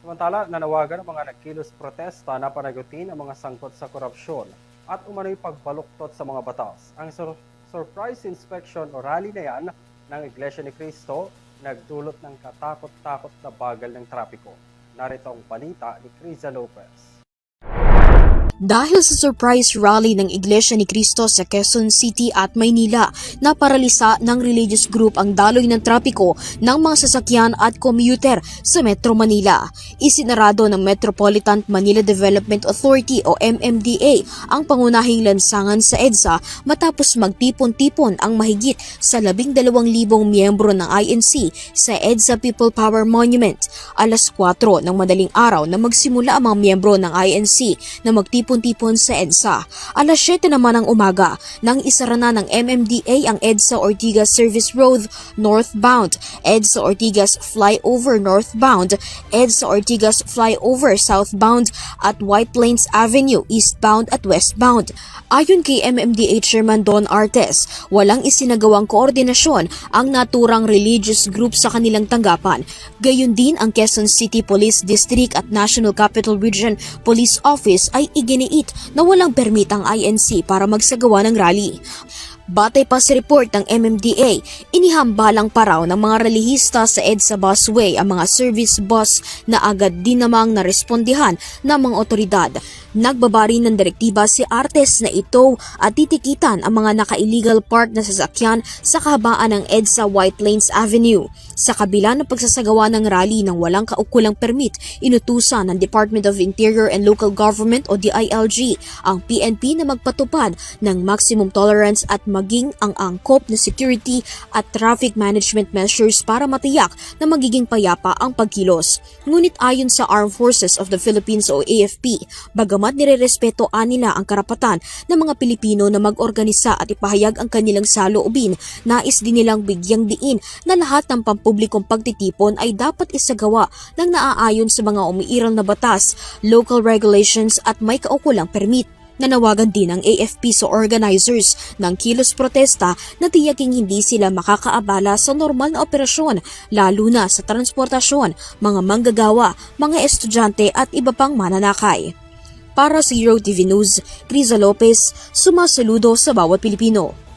Samantala, nanawagan ang mga nagkilos protesta na panagutin ang mga sangkot sa korupsyon at umano'y pagbaluktot sa mga batas. Ang surprise inspection o rally na yan ng Iglesia ni Cristo nagdulot ng katakot-takot na bagal ng trapiko. Narito ang balita ni Criza Lopez. Dahil sa surprise rally ng Iglesia ni Cristo sa Quezon City at Maynila, naparalisa ng religious group ang daloy ng trapiko ng mga sasakyan at commuter sa Metro Manila. Isinarado ng Metropolitan Manila Development Authority o MMDA ang pangunahing lansangan sa EDSA matapos magtipon-tipon ang mahigit sa 12,000 miyembro ng INC sa EDSA People Power Monument. Alas 4 ng madaling araw na magsimula ang mga miyembro ng INC na magtipon-tipon sa EDSA. Alas 7 naman ng umaga nang isara na ng MMDA ang EDSA Ortigas Service Road northbound, EDSA Ortigas Flyover northbound, EDSA Ortigas Flyover southbound at White Plains Avenue eastbound at westbound. Ayon kay MMDA Chairman Don Artes, walang isinagawang koordinasyon ang naturang religious group sa kanilang tanggapan. Gayon din ang Quezon City Police District at National Capital Region Police Office ay iginiit na walang permit ang INC para magsagawa ng rally. Batay pa sa report ng MMDA, inihambalang pa raw ng mga relihista sa EDSA busway ang mga service bus na agad din namang narespondihan ng mga otoridad. Nagbabari ng direktiba si Artes na ito at titikitan ang mga naka-illegal park na sasakyan sa kahabaan ng EDSA White Plains Avenue. Sa kabila ng pagsasagawa ng rally ng walang kaukulang permit, inutusan ng Department of Interior and Local Government o DILG ang PNP na magpatupad ng maximum tolerance at maging ang angkop na security at traffic management measures para matiyak na magiging payapa ang pagkilos. Ngunit ayon sa Armed Forces of the Philippines o AFP, bagamat nirerespetuan nila ang karapatan ng mga Pilipino na mag-organisa at ipahayag ang kanilang saloobin, nais din nilang bigyang diin na lahat ng pampublikong pagtitipon ay dapat isagawa ng naaayon sa mga umiiral na batas, local regulations at may kaukulang permit. Nanawagan din ang AFP sa organizers ng kilos protesta na tiyaking hindi sila makakaabala sa normal na operasyon, lalo na sa transportasyon, mga manggagawa, mga estudyante at iba pang mananakay. Para sa Euro TV News, Criza Lopez, sumasaludo sa bawat Pilipino.